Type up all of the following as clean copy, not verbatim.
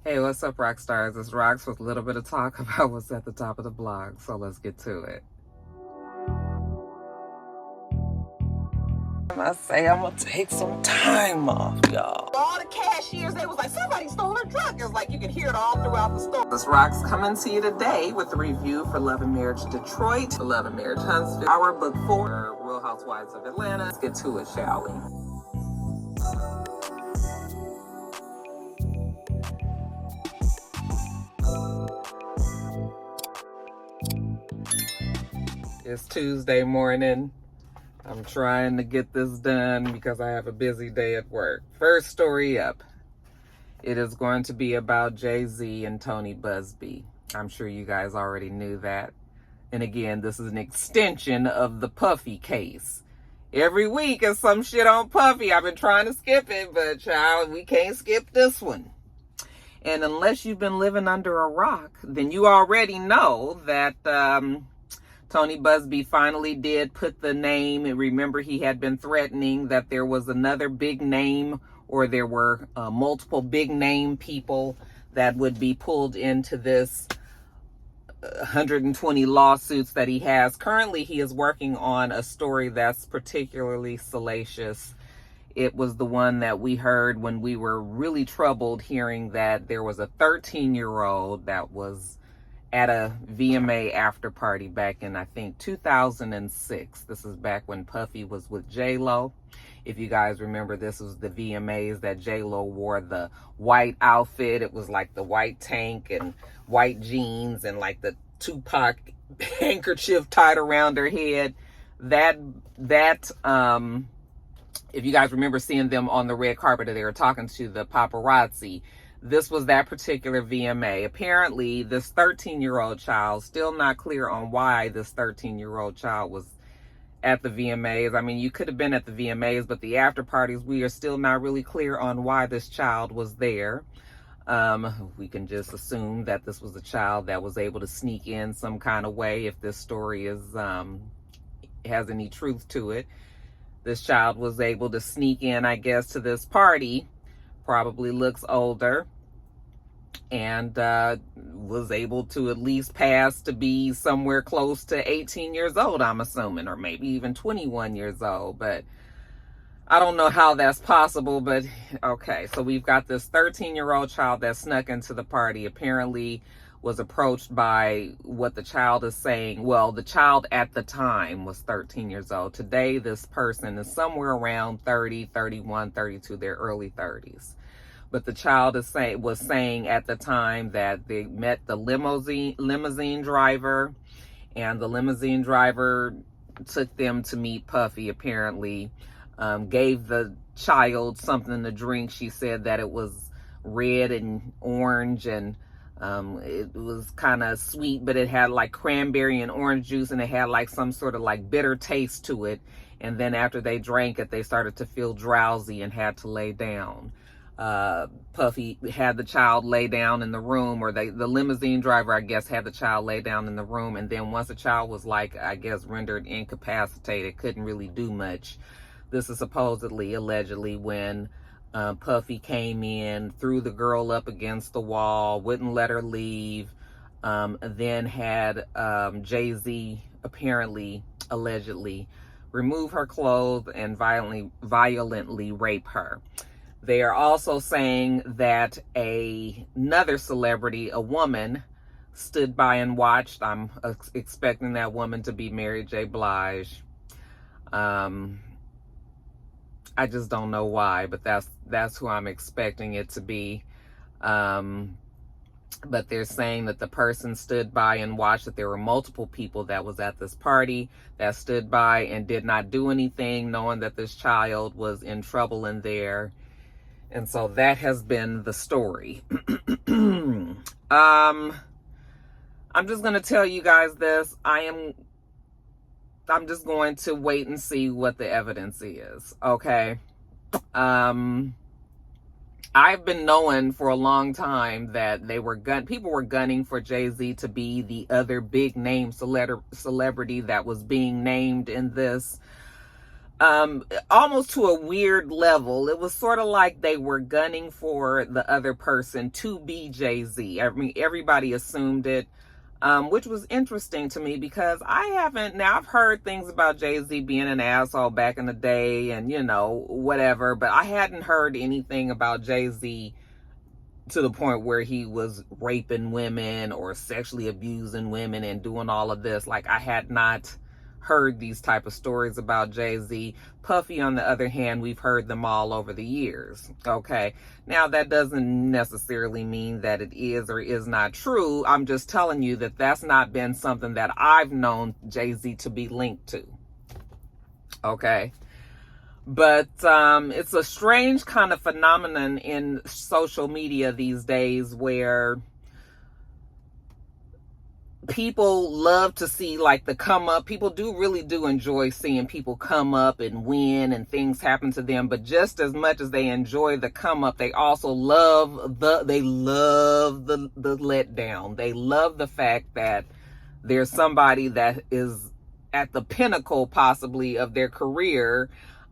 Hey, what's up, Roxstars? It's Rox with a little bit of talk about what's at the top of the blog, so let's get to it. I say I'm gonna take some time off, y'all. All the cashiers, they was like, somebody stole her truck. It was like you could hear it all throughout the store. This Rox coming to you today with a review for Love and Marriage Detroit, Love and Marriage Huntsville, our book 4, Real Housewives of Atlanta. Let's get to it, shall we? It's Tuesday morning. I'm trying to get this done because I have a busy day at work. First story up. It is going to be about JayZ and Tony Busby. I'm sure you guys already knew that. And again, this is an extension of the Puffy case. Every week is some shit on Puffy. I've been trying to skip it, but child, we can't skip this one. And unless you've been living under a rock, then you already know that Tony Busby finally did put the name. And remember, he had been threatening that there was another big name, or there were multiple big name people that would be pulled into this 120 lawsuits that he has. Currently, he is working on a story that's particularly salacious. It was the one that we heard when we were really troubled, hearing that there was a 13-year-old that was at a VMA after party back in, I think, 2006. This is back when Puffy was with J-Lo. If you guys remember, this was the VMAs that J-Lo wore the white outfit. It was like the white tank and white jeans and like the Tupac handkerchief tied around her head. If you guys remember seeing them on the red carpet, they were talking to the paparazzi. This was that particular VMA. Apparently, this 13-year-old child, still not clear on why this 13-year-old child was at the VMAs. I mean, you could have been at the VMAs, but the after parties, we are still not really clear on why this child was there. We can just assume that this was a child that was able to sneak in some kind of way, if this story is has any truth to it. This child was able to sneak in, I guess, to this party. Probably looks older, and was able to at least pass to be somewhere close to 18 years old, I'm assuming, or maybe even 21 years old. But I don't know how that's possible, but okay. So we've got this 13-year-old child that snuck into the party, apparently was approached by what the child is saying. Well, the child at the time was 13 years old. Today, this person is somewhere around 30, 31, 32, their early 30s. But the child was saying at the time that they met the limousine driver, and the limousine driver took them to meet Puffy, apparently. Gave the child something to drink. She said that it was red and orange, and it was kind of sweet, but it had like cranberry and orange juice, and it had like some sort of like bitter taste to it. And then after they drank it, they started to feel drowsy and had to lay down. Puffy had the child lay down in the room, or the limousine driver, I guess, had the child lay down in the room. And then once the child was, like, I guess, rendered incapacitated, couldn't really do much. This is supposedly, allegedly, when Puffy came in, threw the girl up against the wall, wouldn't let her leave, then had JayZ apparently, allegedly, remove her clothes and violently rape her. They are also saying that another celebrity, a woman, stood by and watched. I'm expecting that woman to be Mary J. Blige. I just don't know why, but that's who I'm expecting it to be. But they're saying that the person stood by and watched, that there were multiple people that was at this party that stood by and did not do anything, knowing that this child was in trouble in there. And so that has been the story. I'm just going to tell you guys this. I'm just going to wait and see what the evidence is. Okay. I've been knowing for a long time that people were gunning for JayZ to be the other big name celebrity that was being named in this. almost to a weird level. It was sort of like they were gunning for the other person to be JayZ. I mean, everybody assumed it, which was interesting to me because I've heard things about JayZ being an asshole back in the day and, you know, whatever, but I hadn't heard anything about JayZ to the point where he was raping women or sexually abusing women and doing all of this. Like, I had not heard these type of stories about JayZ. Puffy, on the other hand, we've heard them all over the years. Okay, now that doesn't necessarily mean that it is or is not true. I'm just telling you that that's not been something that I've known JayZ to be linked to. Okay, but it's a strange kind of phenomenon in social media these days where people love to see like the come up. People really do enjoy seeing people come up and win and things happen to them, but just as much as they enjoy the come up, they also love the letdown. They love the fact that there's somebody that is at the pinnacle possibly of their career,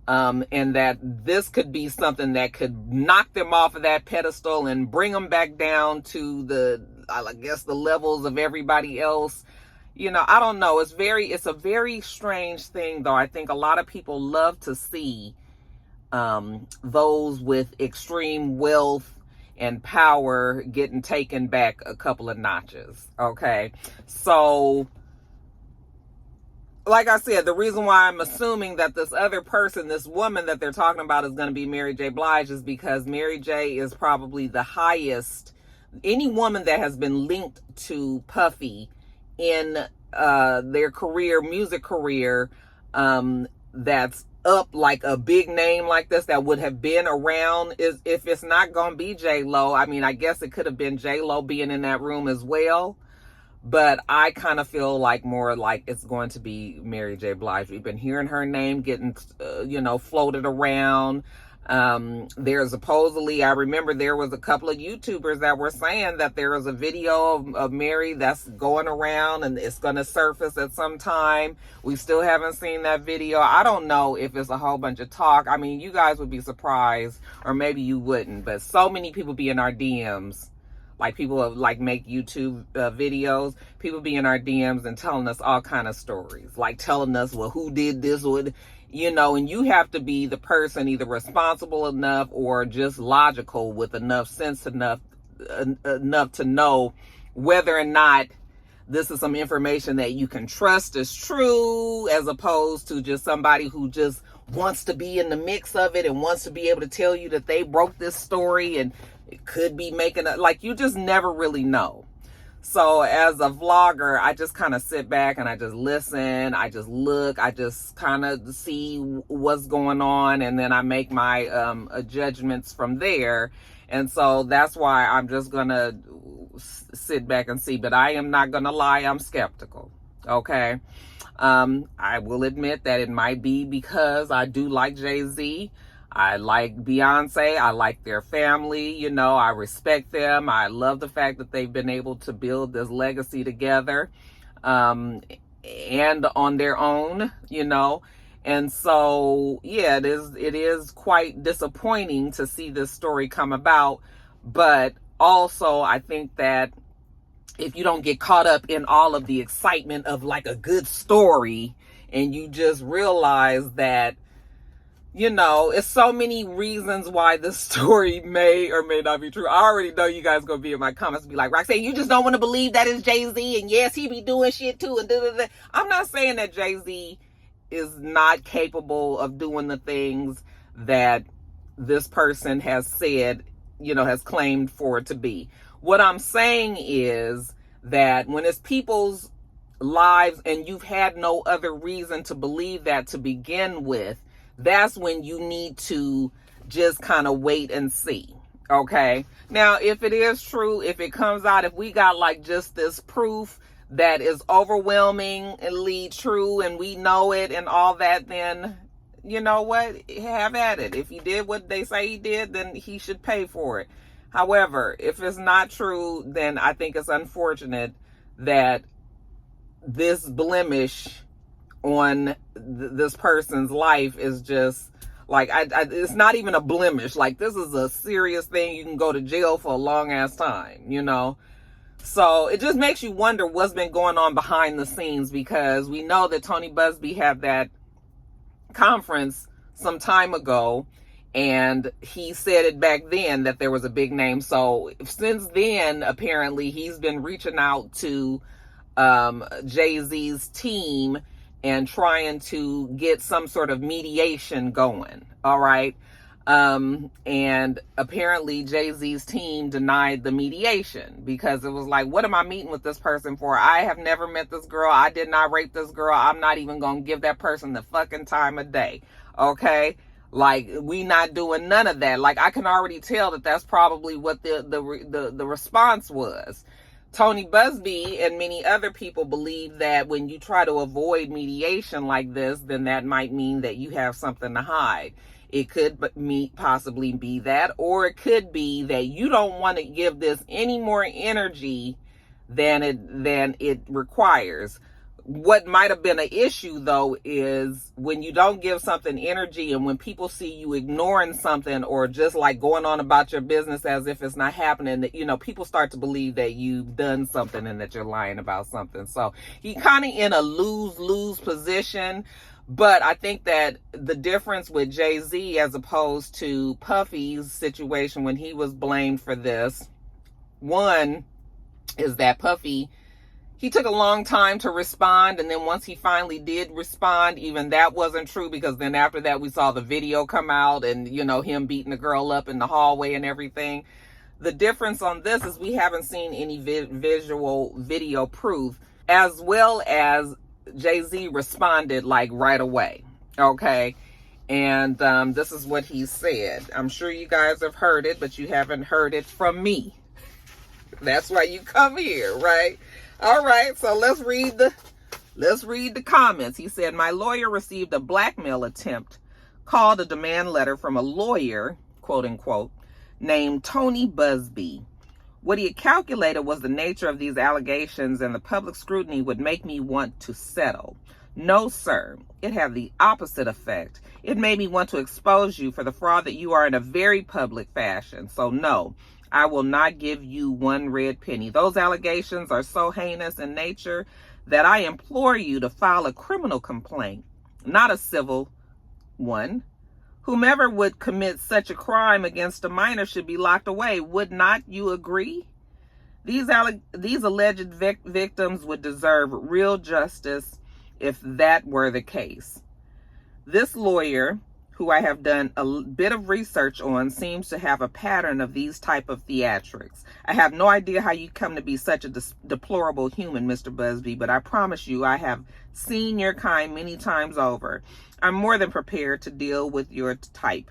and that this could be something that could knock them off of that pedestal and bring them back down to the levels of everybody else. You know, I don't know. It's a very strange thing, though. I think a lot of people love to see those with extreme wealth and power getting taken back a couple of notches. Okay, so like I said, the reason why I'm assuming that this other person, this woman that they're talking about, is going to be Mary J. Blige is because Mary J. is probably the highest. Any woman that has been linked to Puffy in their career, music career, that's up like a big name like this that would have been around, is if it's not going to be J-Lo. I mean, I guess it could have been J-Lo being in that room as well. But I kind of feel like more like it's going to be Mary J. Blige. We've been hearing her name getting, floated around. There's supposedly, I remember there was a couple of YouTubers that were saying that there was a video of Mary that's going around and it's going to surface at some time. We still haven't seen that video. I don't know if it's a whole bunch of talk. I mean, you guys would be surprised, or maybe you wouldn't, but so many people be in our DMs. Like, people have, like, make YouTube videos. People be in our DMs and telling us all kind of stories. Like, telling us, well, who did this? And you have to be the person either responsible enough or just logical with enough sense enough to know whether or not this is some information that you can trust is true, as opposed to just somebody who just wants to be in the mix of it and wants to be able to tell you that they broke this story and it could be making you just never really know. So as a vlogger, I just kind of sit back and I just listen. I just look. I just kind of see what's going on, and then I make my judgments from there. And so that's why I'm just gonna sit back and see. But I am not gonna lie, I'm skeptical. Okay, I will admit that it might be because I do like JayZ. I like Beyonce. I like their family. I respect them. I love the fact that they've been able to build this legacy together, and on their own, And so, yeah, it is quite disappointing to see this story come about. But also, I think that if you don't get caught up in all of the excitement of like a good story, and you just realize that, it's so many reasons why this story may or may not be true. I already know you guys gonna be in my comments be like, Roxanne, you just don't want to believe that it's JayZ, and yes, he be doing shit too, and da-da-da. I'm not saying that JayZ is not capable of doing the things that this person has said, has claimed for it to be. What I'm saying is that when it's people's lives and you've had no other reason to believe that to begin with, that's when you need to just kind of wait and see. Okay. Now, if it is true, if it comes out, if we got like just this proof that is overwhelmingly true and we know it and all that, then you know what? Have at it. If he did what they say he did, then he should pay for it. However, if it's not true, then I think it's unfortunate that this blemish on this person's life is just like, it's not even a blemish. Like, this is a serious thing. You can go to jail for a long ass time, you know? So it just makes you wonder what's been going on behind the scenes, because we know that Tony Busby had that conference some time ago, and he said it back then that there was a big name. So since then, apparently he's been reaching out to JayZ's team and trying to get some sort of mediation going. All right. And apparently JayZ's team denied the mediation, because it was like, what am I meeting with this person for? I have never met this girl. I did not rape this girl. I'm not even going to give that person the fucking time of day. Okay. Like, we not doing none of that. Like, I can already tell that that's probably what the response was. Tony Busby and many other people believe that when you try to avoid mediation like this, then that might mean that you have something to hide. It could possibly be that, or it could be that you don't want to give this any more energy than it requires. What might have been an issue, though, is when you don't give something energy, and when people see you ignoring something or just like going on about your business as if it's not happening, that, you know, people start to believe that you've done something and that you're lying about something. So he kind of in a lose-lose position. But I think that the difference with JayZ as opposed to Puffy's situation when he was blamed for this, one is that Puffy, he took a long time to respond, and then once he finally did respond, even that wasn't true, because then after that we saw the video come out and, you know, him beating the girl up in the hallway and everything. The difference on this is we haven't seen any visual video proof, as well as JayZ responded like right away. Okay. And this is what he said. I'm sure you guys have heard it, but you haven't heard it from me. That's why you come here, right? All right, so let's read the comments. He said, my lawyer received a blackmail attempt called a demand letter from a lawyer, quote unquote, named Tony Busby. What he had calculated was the nature of these allegations, and the public scrutiny would make me want to settle. No, sir. It had the opposite effect. It made me want to expose you for the fraud that you are in a very public fashion. So no, I will not give you one red penny. Those allegations are so heinous in nature that I implore you to file a criminal complaint, not a civil one. Whomever would commit such a crime against a minor should be locked away. Would not you agree? These alleged victims would deserve real justice if that were the case. This lawyer, who I have done a bit of research on, seems to have a pattern of these type of theatrics. I have no idea how you come to be such a deplorable human, Mr. Busby, but I promise you I have seen your kind many times over. I'm more than prepared to deal with your type.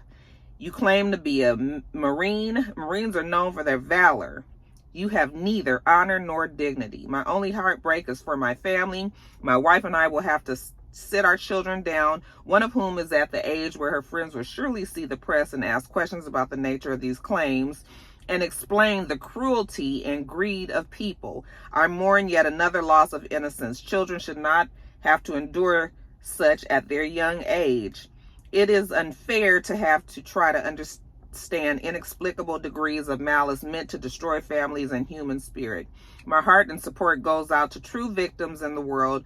You claim to be a Marine. Marines are known for their valor. You have neither honor nor dignity. My only heartbreak is for my family. My wife and I will have to sit our children down, one of whom is at the age where her friends will surely see the press and ask questions about the nature of these claims and explain the cruelty and greed of people. I mourn yet another loss of innocence. Children should not have to endure such at their young age. It is unfair to have to try to understand inexplicable degrees of malice meant to destroy families and human spirit. My heart and support goes out to true victims in the world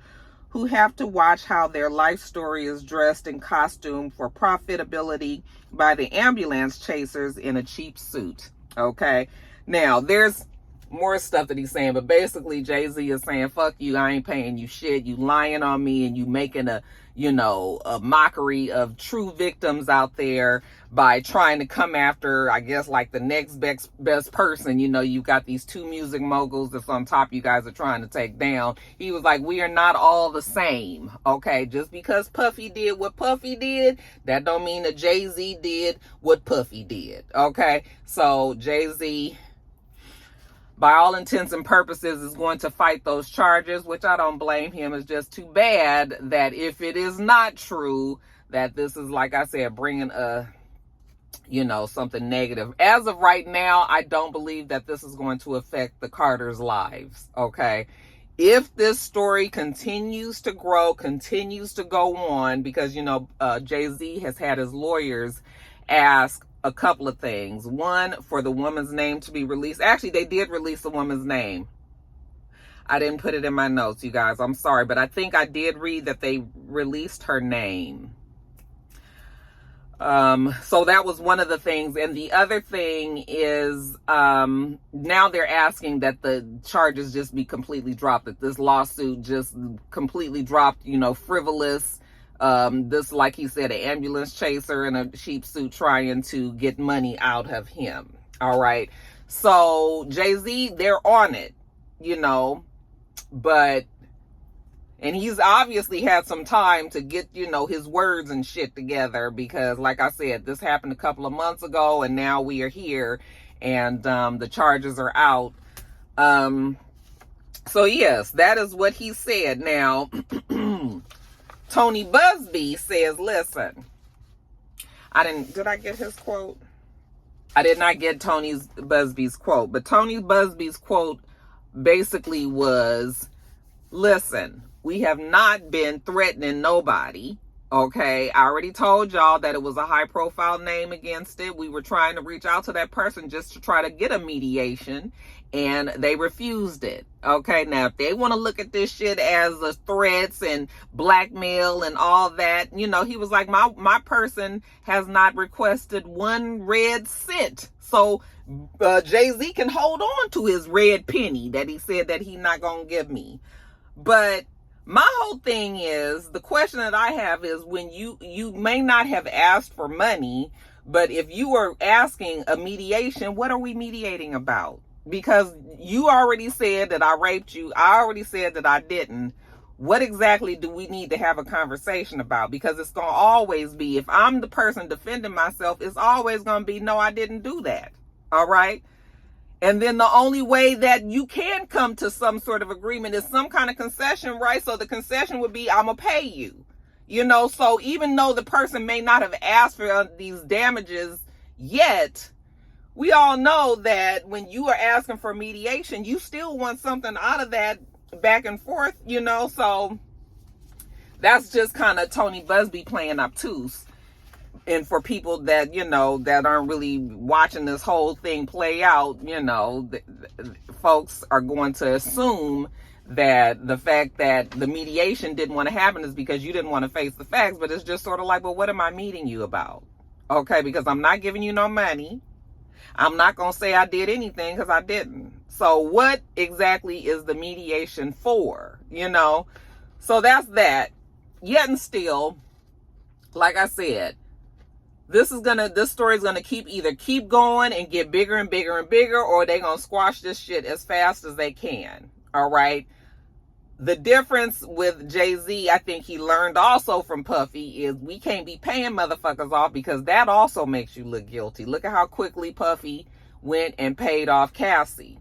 who have to watch how their life story is dressed in costume for profitability by the ambulance chasers in a cheap suit. Okay. Now, there's more stuff that he's saying, but basically JayZ is saying, fuck you, I ain't paying you shit. You lying on me, and you making a mockery of true victims out there by trying to come after, I guess, like the next best person. You know, you've got these two music moguls that's on top you guys are trying to take down. He was like, we are not all the same. Okay. Just because Puffy did what Puffy did, that don't mean that JayZ did what Puffy did. Okay. So JayZ, by all intents and purposes, is going to fight those charges, which I don't blame him. It's just too bad that if it is not true, that this is, like I said, bringing something negative. As of right now, I don't believe that this is going to affect the Carters' lives. Okay. if this story continues to grow, continues to go on, because, you know, JayZ has had his lawyers ask a couple of things. One, for the woman's name to be released. Actually, they did release the woman's name. I didn't put it in my notes, you guys. I'm sorry, but I think I did read that they released her name. So that was one of the things. And the other thing is, now they're asking that the charges just be completely dropped, that this lawsuit just completely dropped, you know, frivolous. This, like he said, an ambulance chaser in a sheep suit trying to get money out of him. All right. So JayZ, they're on it, you know, but, and he's obviously had some time to get, you know, his words and shit together, because like I said, this happened a couple of months ago and now we are here and the charges are out. So yes, that is what he said. Now, Tony Busby says, listen, did I get his quote? I did not get Tony Busby's quote, but Tony Busby's quote basically was, listen, we have not been threatening nobody. Okay, I already told y'all that it was a high profile name against it. We were trying to reach out to that person just to try to get a mediation, and they refused it. Okay, now if they want to look at this shit as threats and blackmail and all that, you know, he was like, my person has not requested one red cent. So JayZ can hold on to his red penny that he said that he's not gonna give me. But my whole thing is, the question that I have is, when you may not have asked for money, but if you are asking a mediation, what are we mediating about? Because you already said that I raped you. I already said that I didn't. What exactly do we need to have a conversation about? Because it's going to always be, if I'm the person defending myself, it's always going to be, no, I didn't do that. All right. And then the only way that you can come to some sort of agreement is some kind of concession, right? So the concession would be, I'm going to pay you, you know? So even though the person may not have asked for these damages yet, we all know that when you are asking for mediation, you still want something out of that back and forth, you know? So that's just kind of Tony Busby playing obtuse. And for people that, you know, that aren't really watching this whole thing play out, you know, folks are going to assume that the fact that the mediation didn't want to happen is because you didn't want to face the facts. But it's just sort of like, well, what am I meeting you about? Okay, because I'm not giving you no money. I'm not going to say I did anything, because I didn't. So what exactly is the mediation for? You know, so that's that. Yet and still, like I said, this story is gonna keep going and get bigger and bigger and bigger, or they're gonna squash this shit as fast as they can. All right. The difference with JayZ, I think he learned also from Puffy, is we can't be paying motherfuckers off, because that also makes you look guilty. Look at how quickly Puffy went and paid off Cassie.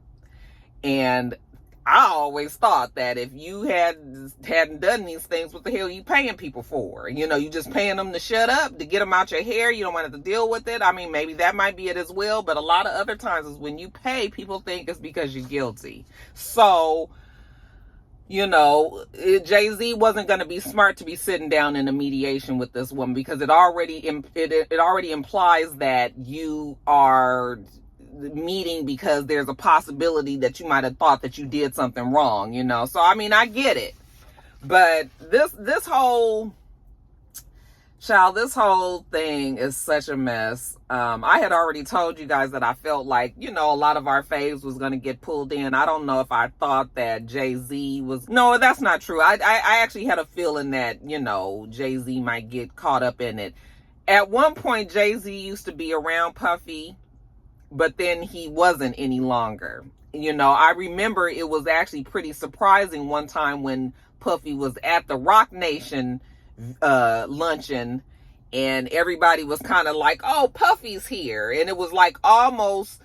And I always thought that if you hadn't done these things, what the hell are you paying people for? You know, you just paying them to shut up, to get them out your hair. You don't want to deal with it. I mean, maybe that might be it as well. But a lot of other times is when you pay, people think it's because you're guilty. So, you know, JayZ wasn't going to be smart to be sitting down in a mediation with this woman, because it already implies that you are meeting because there's a possibility that you might have thought that you did something wrong, you know? So, I mean, I get it. But this whole thing is such a mess. I had already told you guys that I felt like, you know, a lot of our faves was going to get pulled in. I don't know if I thought that JayZ was... No, that's not true. I actually had a feeling that, you know, JayZ might get caught up in it. At one point, JayZ used to be around Puffy, but then he wasn't any longer. You know, I remember it was actually pretty surprising one time when Puffy was at the Rock Nation luncheon, and everybody was kind of like, oh, Puffy's here. And it was like almost,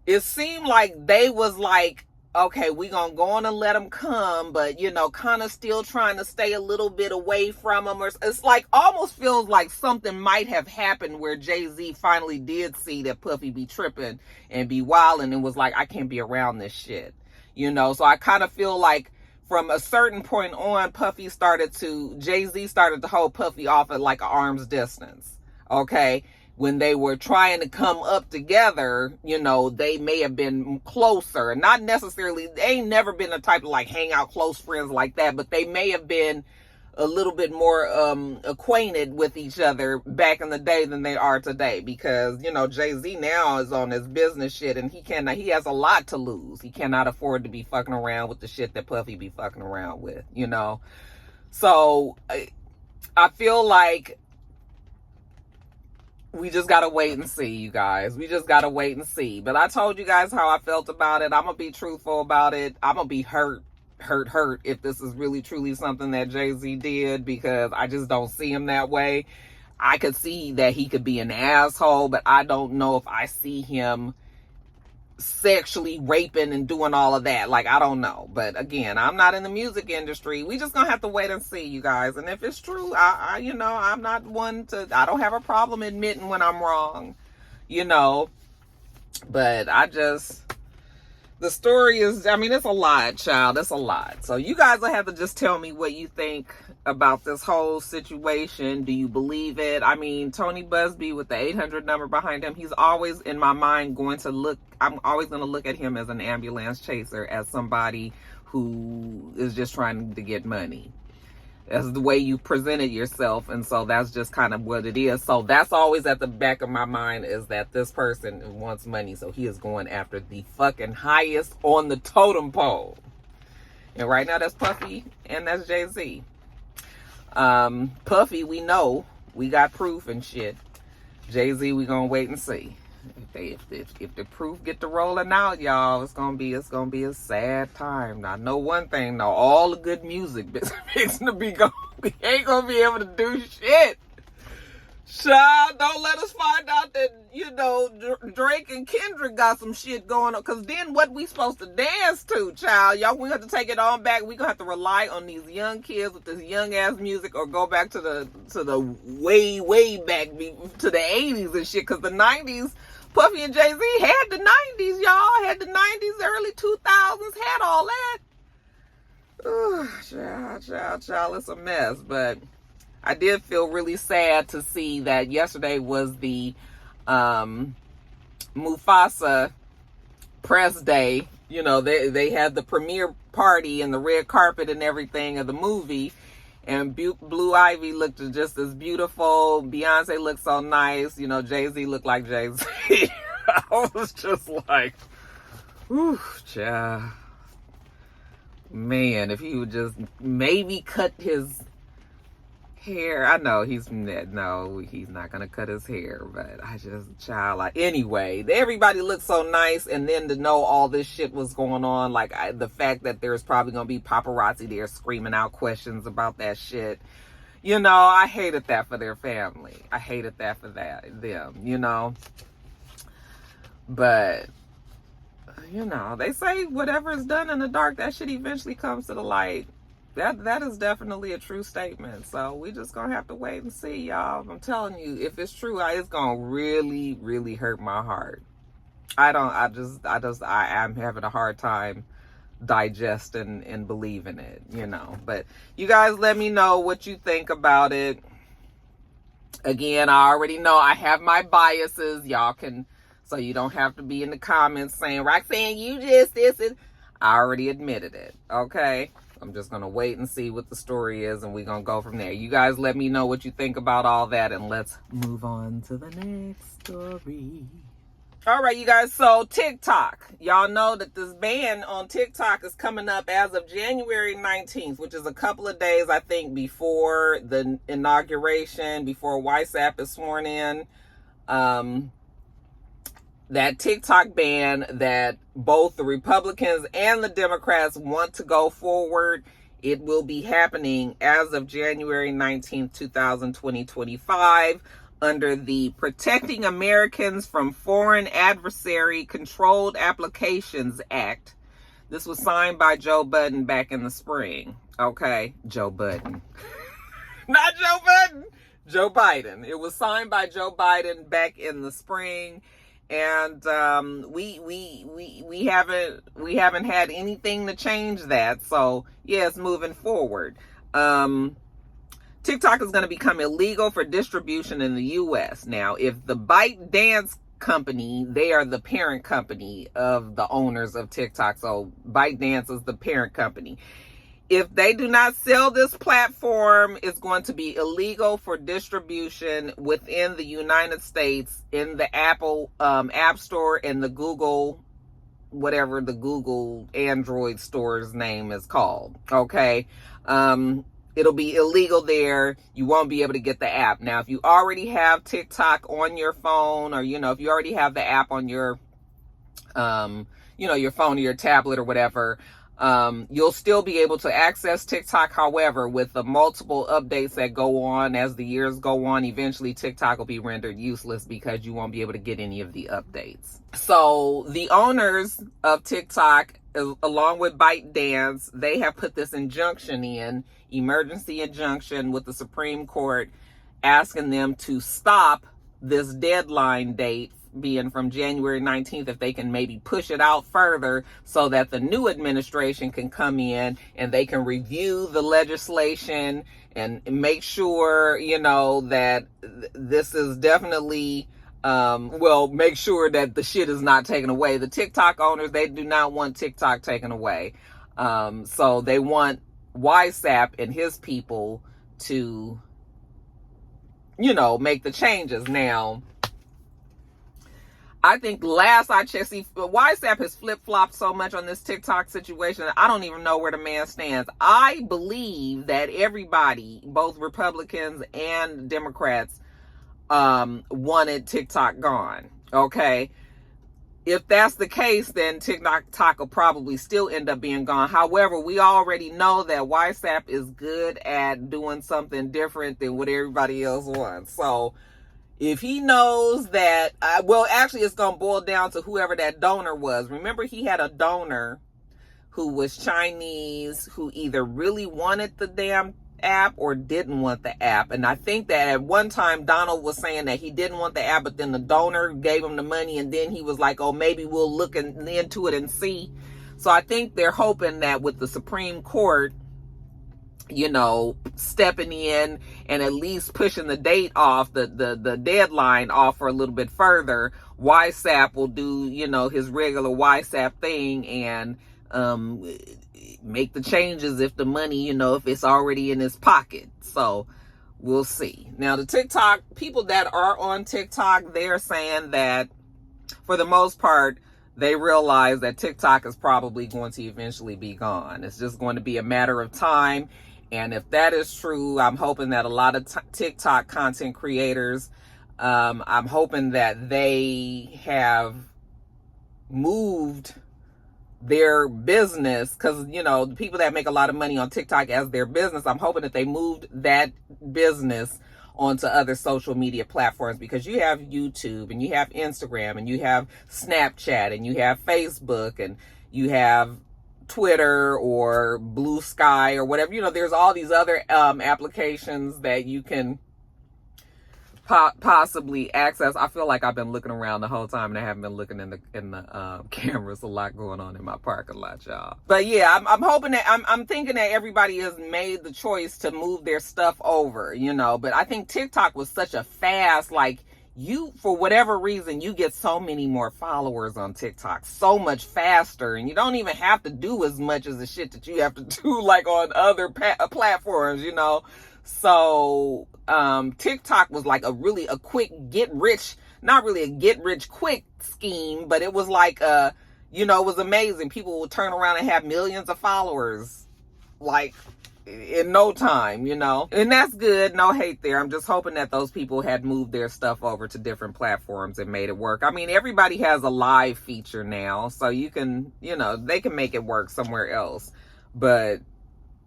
it seemed like they was like, okay, we gonna go on and let him come, but, you know, kind of still trying to stay a little bit away from him. Or it's like, almost feels like something might have happened where JayZ finally did see that Puffy be tripping and be wilding, and was like, I can't be around this shit. you know. So I kind of feel like from a certain point on, JayZ started to hold Puffy off at like an arm's distance, okay? When they were trying to come up together, you know, they may have been closer. Not necessarily, they ain't never been the type of like hang out close friends like that, but they may have been a little bit more acquainted with each other back in the day than they are today, because, you know, JayZ now is on his business shit and he has a lot to lose. He cannot afford to be fucking around with the shit that Puffy be fucking around with, you know. So I feel like we just gotta wait and see, you guys. We just gotta wait and see. But I told you guys how I felt about it. I'm gonna be truthful about it. I'm gonna be hurt if this is really truly something that JayZ did, because I just don't see him that way. I could see that he could be an asshole, but I don't know if I see him sexually raping and doing all of that. Like, I don't know. But again, I'm not in the music industry. We just gonna have to wait and see, you guys. And if it's true, I you know, I'm not one to, I don't have a problem admitting when I'm wrong, you know. But the story is, I mean, it's a lot, child. It's a lot. So you guys will have to just tell me what you think about this whole situation. Do you believe it? I mean, Tony Busby with the 800 number behind him, he's always in my mind I'm always going to look at him as an ambulance chaser, as somebody who is just trying to get money. That's the way you presented yourself, and so that's just kind of what it is. So that's always at the back of my mind, is that this person wants money, so he is going after the fucking highest on the totem pole. And right now that's Puffy and that's JayZ. Puffy, we know, we got proof and shit. JayZ, we gonna wait and see. If the proof get to rolling out, y'all, it's gonna be a sad time. Now, I know one thing, though, all the good music fixing to be gone. We ain't gonna be able to do shit. Child, don't let us find out that, you know, Drake and Kendrick got some shit going on. Because then what we supposed to dance to, child? Y'all, we have to take it on back. We gonna have to rely on these young kids with this young ass music, or go back to the way back to the 80s and shit. Because the 90s, Puffy and JayZ had the 90s, y'all. Had the 90s, early 2000s, had all that. Child, it's a mess. But I did feel really sad to see that yesterday was the Mufasa press day. You know, they had the premiere party and the red carpet and everything of the movie. And Blue Ivy looked just as beautiful. Beyonce looked so nice. You know, JayZ looked like JayZ. I was just like, whew, child. Man, if he would just maybe cut his hair. I know he's not gonna cut his hair, but anyway, everybody looked so nice, and then to know all this shit was going on, like the fact that there's probably gonna be paparazzi there screaming out questions about that shit, you know, I hated that for their family. I hated that for them, you know. But you know, they say whatever is done in the dark, that shit eventually comes to the light. That is definitely a true statement. So we just gonna have to wait and see, y'all. I'm telling you, if it's true, it's gonna really, really hurt my heart. I'm having a hard time digesting and believing it, you know. But you guys let me know what you think about it. Again, I already know I have my biases. Y'all can, so you don't have to be in the comments saying, Roxanne, you just this and I already admitted it, okay? I'm just going to wait and see what the story is, and we're going to go from there. You guys let me know what you think about all that, and let's move on to the next story. All right, you guys, so TikTok. Y'all know that this ban on TikTok is coming up as of January 19th, which is a couple of days, I think, before the inauguration, before WhatsApp is sworn in. That TikTok ban that both the Republicans and the Democrats want to go forward, it will be happening as of January 19th, 2025, under the Protecting Americans from Foreign Adversary Controlled Applications Act. This was signed by Joe Budden back in the spring. Okay, Joe Budden. Not Joe Budden, Joe Biden. It was signed by Joe Biden back in the spring. and we haven't had anything to change that. So yeah, it's moving forward. TikTok is going to become illegal for distribution in the U.S. Now, if the ByteDance company, they are the parent company of the owners of TikTok, so ByteDance is the parent company. If they do not sell this platform, it's going to be illegal for distribution within the United States in the Apple App Store and the Google, whatever the Google Android store's name is called. Okay. It'll be illegal there. You won't be able to get the app. Now, if you already have TikTok on your phone, or, if you already have the app on your, your phone or your tablet or whatever, you'll still be able to access TikTok. However, with the multiple updates that go on as the years go on, eventually TikTok will be rendered useless because you won't be able to get any of the updates. So the owners of TikTok, along with ByteDance, they have put this injunction in, emergency injunction with the Supreme Court, asking them to stop this deadline date being from January 19th, if they can maybe push it out further so that the new administration can come in and they can review the legislation and make sure, that this is definitely, make sure that the shit is not taken away. The TikTok owners, they do not want TikTok taken away. So they want WhatsApp and his people to, make the changes. Now, I think last I checked, WhatsApp has flip-flopped so much on this TikTok situation that I don't even know where the man stands. I believe that everybody, both Republicans and Democrats, wanted TikTok gone. Okay. If that's the case, then TikTok will probably still end up being gone. However, we already know that WhatsApp is good at doing something different than what everybody else wants. So if he knows that, actually it's going to boil down to whoever that donor was. Remember, he had a donor who was Chinese, who either really wanted the damn app or didn't want the app. And I think that at one time Donald was saying that he didn't want the app, but then the donor gave him the money, and then he was like, oh, maybe we'll look into it and see. So I think they're hoping that with the Supreme Court, stepping in and at least pushing the date off, the deadline off for a little bit further, WhatsApp will do, his regular WhatsApp thing and make the changes if the money, if it's already in his pocket. So we'll see. Now, the TikTok people that are on TikTok, they're saying that for the most part, they realize that TikTok is probably going to eventually be gone. It's just going to be a matter of time. And if that is true, I'm hoping that a lot of TikTok content creators, I'm hoping that they have moved their business, because, the people that make a lot of money on TikTok as their business, I'm hoping that they moved that business onto other social media platforms, because you have YouTube and you have Instagram and you have Snapchat and you have Facebook and you have Twitter or Blue Sky or whatever. There's all these other applications that you can possibly access. I feel like I've been looking around the whole time and I haven't been looking in the cameras. A lot going on in my parking lot, y'all. But yeah, I'm hoping that I'm thinking that everybody has made the choice to move their stuff over, but I think TikTok was such a fast, you, for whatever reason, you get so many more followers on TikTok so much faster, and you don't even have to do as much as the shit that you have to do on other platforms, So TikTok was like a quick not really a get rich quick scheme, but it was like it was amazing. People would turn around and have millions of followers in no time, and that's good. No hate there. I'm just hoping that those people had moved their stuff over to different platforms and made it work. I mean, everybody has a live feature now, so you can, they can make it work somewhere else. But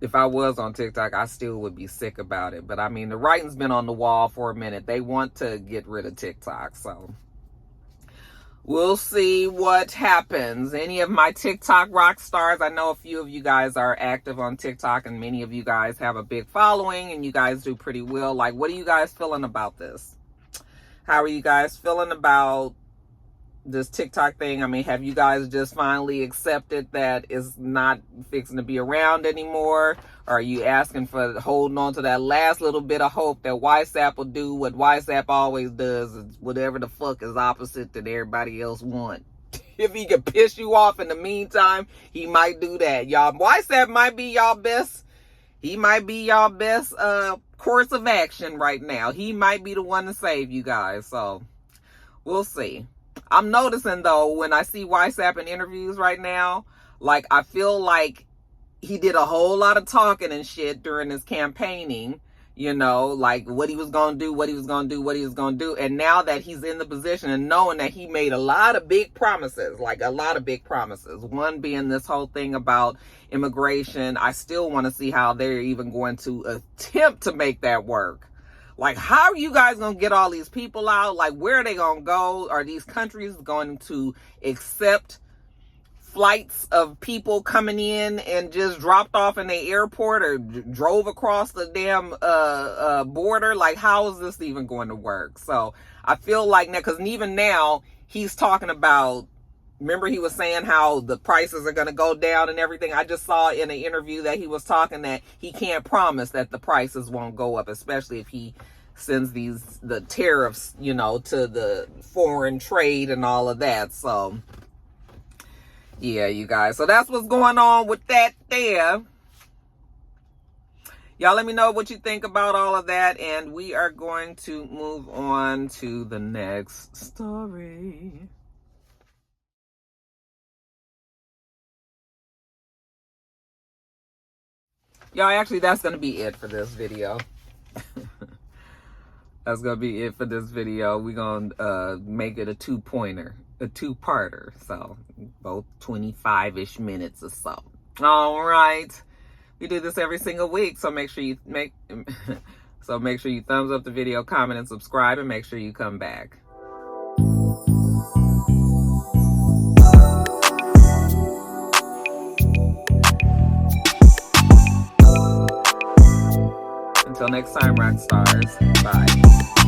if I was on TikTok, I still would be sick about it. But I mean, the writing's been on the wall for a minute. They want to get rid of TikTok, so we'll see what happens. Any of my TikTok rock stars, I know a few of you guys are active on TikTok, and many of you guys have a big following, and you guys do pretty well. What are you guys feeling about this? How are you guys feeling about this TikTok thing, I mean, have you guys just finally accepted that it's not fixing to be around anymore? Or are you asking for holding on to that last little bit of hope that WhatsApp will do what WhatsApp always does, is whatever the fuck is opposite that everybody else wants? If he can piss you off in the meantime, he might do that. Y'all, WhatsApp might be y'all best. He might be y'all best course of action right now. He might be the one to save you guys. So we'll see. I'm noticing though, when I see WhatsApp in interviews right now, like I feel like he did a whole lot of talking and shit during his campaigning, you know, like what he was going to do, what he was going to do, what he was going to do. And now that he's in the position and knowing that he made a lot of big promises, like a lot of big promises, one being this whole thing about immigration, I still want to see how they're even going to attempt to make that work. Like, how are you guys going to get all these people out? Like, where are they going to go? Are these countries going to accept flights of people coming in and just dropped off in the airport or drove across the damn border? Like, how is this even going to work? So I feel like now, because even now he's talking about, remember he was saying how the prices are going to go down and everything. I just saw in an interview that he was talking that he can't promise that the prices won't go up, especially if he sends the tariffs, you know, to the foreign trade and all of that. So yeah, you guys. So that's what's going on with that there. Y'all let me know what you think about all of that. And we are going to move on to the next story. Y'all, actually, that's going to be it for this video. That's going to be it for this video. We're going to make it a two-parter. So, both 25-ish minutes or so. All right. We do this every single week, so make sure you thumbs up the video, comment, and subscribe, and make sure you come back. Until next time, Roxstars. Bye.